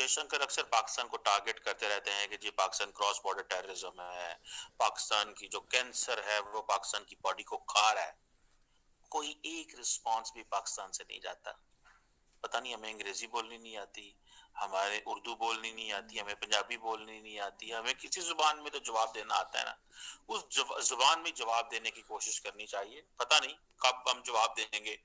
जयशंकर अक्सर पाकिस्तान को टारगेट करते रहते हैं कि जी पाकिस्तान क्रॉस बॉर्डर टेररिज्म है, पाकिस्तान की जो कैंसर है वो पाकिस्तान की बॉडी को खा रहा है। कोई एक रिस्पांस भी पाकिस्तान से नहीं जाता। पता नहीं हमें अंग्रेजी बोलनी नहीं आती, हमारे उर्दू बोलनी नहीं आती, हमें पंजाबी बोलनी नहीं आती, हमें किसी जुबान में तो जवाब देना आता है ना। उस जुबान में जवाब देने की कोशिश करनी चाहिए। पता नहीं कब हम जवाब देंगे।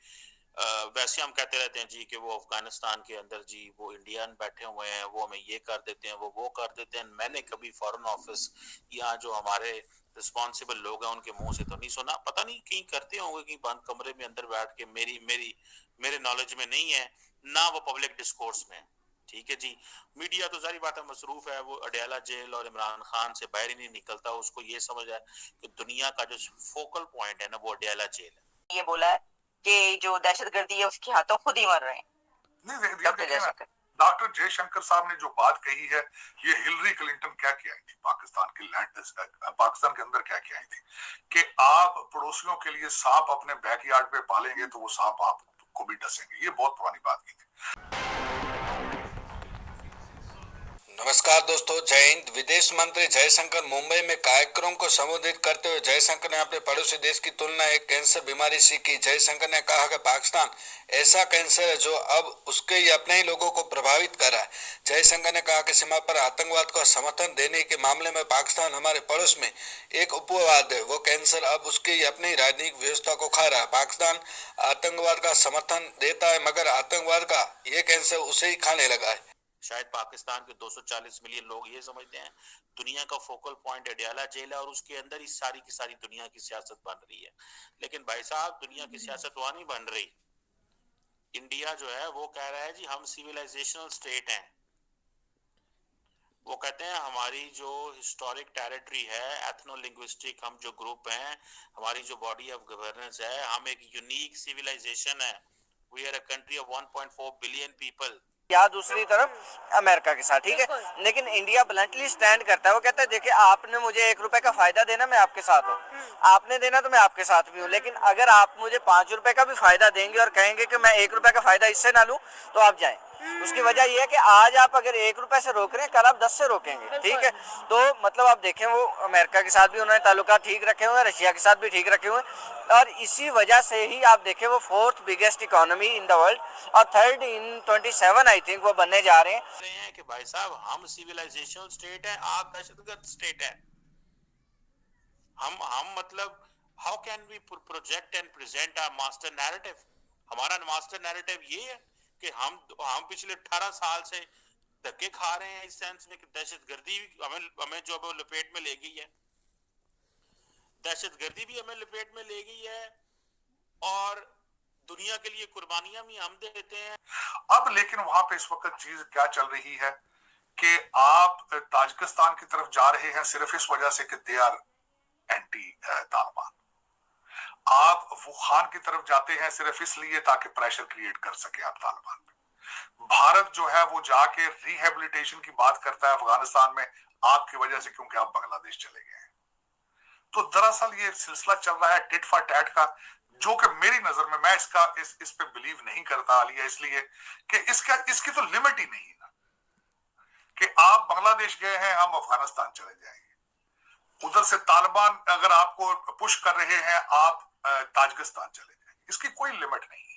वैसे हम कहते रहते हैं जी कि वो अफगानिस्तान के अंदर जी वो इंडियन बैठे हुए हैं, वो हमें ये कर देते हैं, वो कर देते हैं। मैंने कभी फॉरेन ऑफिस या जो हमारे रिस्पॉन्सिबल लोग हैं उनके मुंह से तो नहीं सुना। पता नहीं कहीं करते होंगे कि बंद कमरे में अंदर बैठ के, मेरी मेरी मेरे नॉलेज में नहीं है ना, वो पब्लिक डिस्कोर्स में। ठीक है जी। मीडिया तो सारी बात है मसरूफ है, वो अडयाला जेल और इमरान खान से बाहर ही नहीं निकलता। उसको ये समझ है कि दुनिया का जो फोकल पॉइंट है ना वो अडयाला जेल है। ये बोला है कि जो दहशतगर्दी है उसके हाथों खुद ही मर रहे हैं। नहीं डॉक्टर जयशंकर साहब ने जो बात कही है, ये हिलरी क्लिंटन क्या आई थी पाकिस्तान के पाकिस्तान के अंदर क्या आई थी कि आप पड़ोसियों के लिए सांप अपने बैकयार्ड पे पालेंगे तो वो सांप आपको भी डसेंगे। ये बहुत पुरानी बात की थी। नमस्कार दोस्तों, जय हिंद। विदेश मंत्री जयशंकर मुंबई में कार्यक्रम को संबोधित करते हुए जयशंकर ने अपने पड़ोसी देश की तुलना एक कैंसर बीमारी से की। जयशंकर ने कहा कि पाकिस्तान ऐसा कैंसर है जो अब उसके ही अपने ही लोगों को प्रभावित कर रहा है। जयशंकर ने कहा कि सीमा पर आतंकवाद को समर्थन देने के मामले में पाकिस्तान हमारे पड़ोस में एक उपवाद है। वो कैंसर अब उसके ही अपनी राजनीतिक व्यवस्था को खा रहा है। पाकिस्तान आतंकवाद का समर्थन देता है मगर आतंकवाद का ये कैंसर उसे ही खाने लगा है। शायद पाकिस्तान के 240 मिलियन लोग ये समझते हैं दुनिया का फोकल पॉइंट अडयाला जेल है और उसके अंदर ही सारी की सारी दुनिया की सियासत बन रही है। लेकिन भाई साहब, दुनिया की सियासत वहां नहीं बन रही। इंडिया जो है वो कह रहा है जी हम सिविलाइजेशनल स्टेट हैं। वो कहते हैं हमारी जो हिस्टोरिक टेरिटरी है, एथनो लिंग्विस्टिक हम जो ग्रुप हैं, हमारी जो बॉडी ऑफ गवर्नेंस है, हम एक यूनिक सिविलाइजेशन है। We are a country of 1.4 billion people. या दूसरी तरफ अमेरिका के साथ, ठीक है। लेकिन इंडिया ब्लंटली स्टैंड करता है। वो कहता है देखिए आपने मुझे 1 रुपए का फायदा देना, मैं आपके साथ हूँ। आपने देना तो मैं आपके साथ भी हूँ। लेकिन अगर आप मुझे 5 रुपए का भी फायदा देंगे और कहेंगे कि मैं 1 रुपए का फायदा इससे ना लूँ तो आप जाएं। उसकी वजह यह है कि आज आप अगर 1 रुपए से रोक रहे हैं, कल आप 10 से रोकेंगे, ठीक है। तो मतलब आप देखें वो अमेरिका के साथ भी उन्होंने ताल्लुकात ठीक रखे हुए हैं, रशिया के साथ भी ठीक रखे हुए हैं। और इसी वजह से ही आप देखें वो 4th biggest economy in the world और 3rd इन 27 आई थिंक वो बनने जा रहे हैं। कि भाई साहब हम सिविलाइजेशनल स्टेट है, आप दहशतगर्द स्टेट है। हम मतलब how can we project and present our master narrative. हमारा मास्टर नैरेटिव ये है कि हम पिछले 18 साल से धक्के खा रहे हैं इस सेंस में कि दहशतगर्दी हमें जो लपेट में ले गई है, दहशतगर्दी भी हमें लपेट में ले गई है और दुनिया के लिए कुर्बानियां भी हम देते हैं। अब लेकिन वहां पे इस वक्त चीज क्या चल रही है कि आप ताजिकिस्तान की तरफ जा रहे हैं सिर्फ इस वजह से कि दे आर एंटी तालिबान। आप वुहान की तरफ जाते हैं सिर्फ इसलिए ताकि प्रेशर क्रिएट कर सके आप तालिबान पे। भारत जो है वो जाके रिहेबिलिटेशन की बात करता है अफगानिस्तान में आपकी वजह से, क्योंकि आप बांग्लादेश चले गए हैं। तो दरअसल ये सिलसिला चल रहा है टिट फॉर टैट का, जो कि मेरी नजर में, मैं इस पे बिलीव नहीं करता आलिया, इसलिए कि इसकी तो लिमिट ही नहीं है ना कि आप बांग्लादेश गए हैं हम अफगानिस्तान चले जाएंगे, उधर से तालिबान अगर आपको पुश कर रहे हैं आप ताजिकिस्तान चले जाएंगे। इसकी कोई लिमिट नहीं है।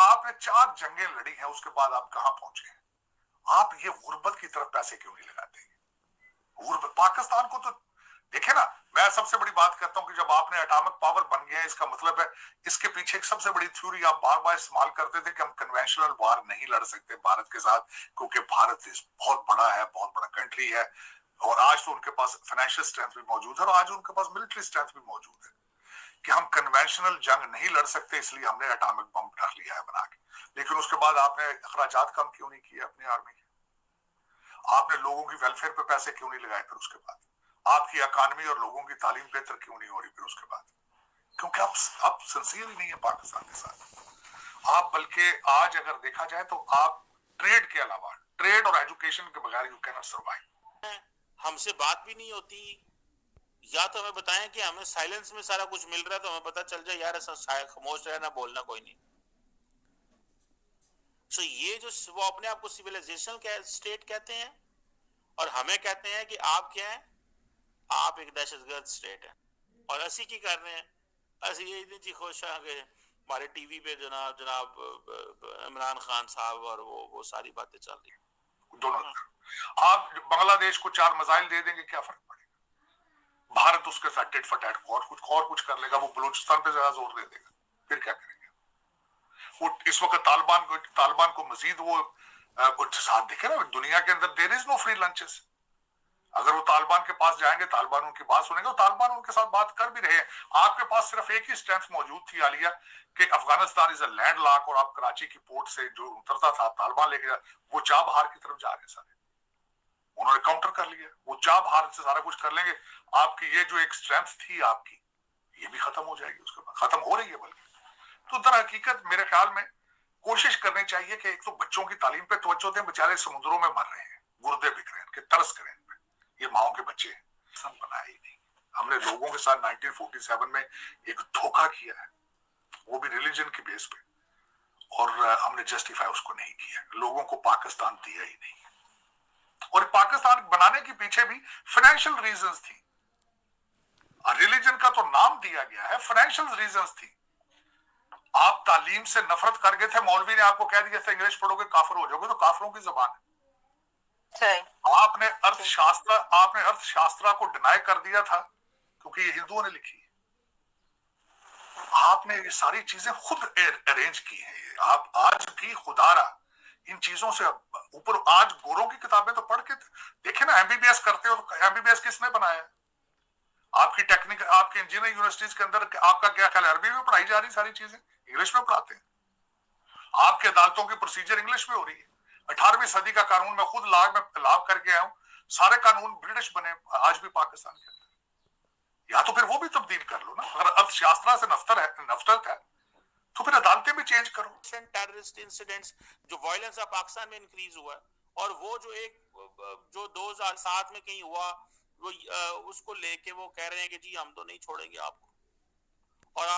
आपने 4 जंगें लड़ी हैं, उसके बाद आप कहां पहुंचे हैं? आप ये गुर्बत की तरफ पैसे क्यों नहीं लगाते? गुर्बत पाकिस्तान को तो देखे ना। मैं सबसे बड़ी बात करता हूं कि जब आपने एटॉमिक पावर बन गया है, इसका मतलब है इसके पीछे एक सबसे बड़ी थ्योरी आप बार बार इस्तेमाल करते थे कि हम कन्वेंशनल वार नहीं लड़ सकते भारत के साथ, क्योंकि भारत देश बहुत बड़ा है, बहुत बड़ा कंट्री है और आज तो उनके पास फाइनेंशियल स्ट्रेंथ भी मौजूद है और आज उनके पास मिलिट्री स्ट्रेंथ भी मौजूद है कि हम कन्वेंशनल जंग नहीं लड़ सकते, इसलिए हमने एटॉमिक बम रख लिया है बना के। लेकिन उसके बाद आपने अखराजात कम क्यों नहीं किए अपनी आर्मी के? आपने लोगों की वेलफेयर पे पैसे क्यों नहीं लगाए? फिर उसके बाद आपकी इकॉनमी और लोगों की तालीम बेहतर क्यों नहीं हो रही? फिर उसके बाद क्योंकि आप सिंसियर ही नहीं है पाकिस्तान के साथ। आप बल्कि आज अगर देखा जाए तो आप ट्रेड के अलावा, ट्रेड और एजुकेशन के बगैर यू कैन नॉट सर्वाइव। हमसे बात भी नहीं होती, या तो हमें बताएं कि हमें साइलेंस में सारा कुछ मिल रहा है तो हमें पता चल जाए यार ऐसा खामोश रहना, बोलना कोई नहीं। सो ये जो वो अपने आप को सिविलाइजेशन स्टेट कहते हैं और हमें कहते हैं कि आप क्या है, आप एक दहशतगर्द स्टेट है। और असी की कर रहे हैं, असी ये जी खुश है कि हमारे टीवी पे जनाब जनाब इमरान खान साहब और वो सारी बातें चल रही दोनों। आप बांग्लादेश को 4 मिसाइल दे देंगे, क्या फर्क पड़ेगा? भारत उसके साथ टिट फॉर टैट और कुछ कर लेगा, वो बलूचिस्तान पे ज्यादा जोर दे देगा, फिर क्या करेंगे? वो इस वक्त तालिबान को मजीद वो कुछ साथ दिखे ना दुनिया के अंदर, there is no free lunches. अगर वो तालिबान के पास जाएंगे, तालिबान उनकी बात सुनेंगे, और तालिबान उनके साथ बात कर भी रहे हैं। आपके पास सिर्फ एक ही स्ट्रेंथ मौजूद थी आलिया कि Afghanistan is a land lock, और आप कराची की पोर्ट से जो उतरता था तालिबान लेके जा, वो चाबहार की तरफ जा रहे सारे, उन्होंने काउंटर कर लिया। वो चाबहार से सारा कुछ कर लेंगे। आपकी ये जो एक स्ट्रेंथ थी आपकी, ये भी खत्म हो जाएगी, उसके बाद खत्म हो रही है बल्कि। तो दर हकीकत मेरे ख्याल में कोशिश करनी चाहिए कि एक तो बच्चों की तालीम पे तवज्जो दें, बेचारे समुद्रों में मर रहे हैं, गुर्दे बिक रहे हैं, कि तरस करें इन पे। ये माओ के बच्चे हैं, बनाया ही नहीं। हमने लोगों के साथ 1947 में एक धोखा किया है, वो भी रिलीजन की बेस पे, और हमने जस्टिफाई उसको नहीं किया। लोगों को पाकिस्तान दिया ही नहीं, और पाकिस्तान बनाने के पीछे भी फाइनेंशियल रीजंस थी। रिलीजन का तो नाम दिया गया है, फाइनेंशियल रीजंस थी। आप तालीम से नफरत कर गए थे, मौलवी ने आपको कह दिया था इंग्लिश पढ़ोगे काफिर हो जाओगे, तो काफिरों की जबान है। आपने अर्थशास्त्र को डिनाई कर दिया था क्योंकि ये हिंदुओं ने लिखी। आपने ये सारी चीजें खुद अरेंज की है। आप आज भी खुदारा इन चीजों से ऊपर, आज गोरों की किताबें तो पढ़ के देखे ना, एमबीबीएस करते हो तो एमबीबीएस किसने बनाया? आपकी टेक्निकल, आपके इंजीनियरिंग यूनिवर्सिटीज के अंदर आपका क्या ख्याल है? अरबी में पढ़ाई जा रही सारी चीजें, इंग्लिश में पढ़ाते हैं। आपके अदालतों की प्रोसीजर इंग्लिश में हो रही है। 18वीं सदी का कानून मैं खुद लॉ में लाभ करके आया हूं, सारे कानून ब्रिटिश बने आज भी पाकिस्तान के अंदर। या तो फिर वो भी तब्दील कर लो ना, अगर अर्थशास्त्र से नफरत है तो फिर अदालतें भी चेंज करो। टेररिस्ट इंसिडेंट्स जो वायलेंस है पाकिस्तान में इंक्रीज हुआ है, और वो जो एक जो 2007 में कहीं हुआ, वो उसको लेके वो कह रहे हैं कि जी हम तो नहीं छोड़ेंगे आपको। और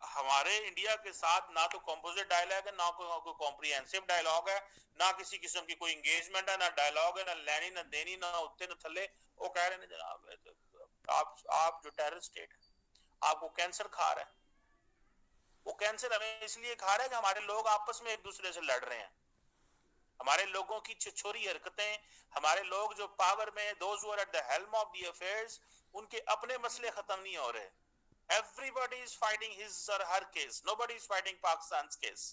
हमारे इंडिया के साथ ना तो कॉम्पोजिट डायलॉग है, ना कोई कॉम्प्रिहेंसिव डायलॉग है, ना किसी किस्म की कोई एंगेजमेंट है, ना डायलॉग है, ना लेनी ना देनी, ना उत्ते ना थले। वो कह रहे हैं जनाब आप जो टेररिस्ट स्टेट है, आपको कैंसर खा रहा है। वो कैंसर हमें इसलिए खा रहा है कि हमारे लोग आपस में एक दूसरे से लड़ रहे हैं। हमारे लोगों की छिछोरी हरकतें, हमारे लोग जो पावर में, those who are at the helm of the affairs, उनके अपने मसले खत्म नहीं हो रहे। Everybody is fighting his or her case. Nobody is fighting Pakistan's case.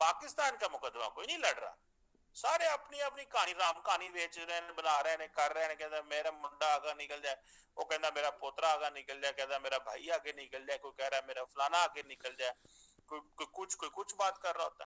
Pakistan का मुकदमा कोई नहीं लड़ रहा, सारे अपनी अपनी कहानी राम कहानी बेच रहे हैं, बना रहे हैं, कर रहे हैं। कहता मेरा मुंडा आगा निकल जाए, वो कहता मेरा पोतरा आगा निकल जाए, कहता मेरा भाई आगे निकल जाए, कोई कह रहा है मेरा फलाना आगे निकल जाए, कोई कुछ बात कर रहा होता है।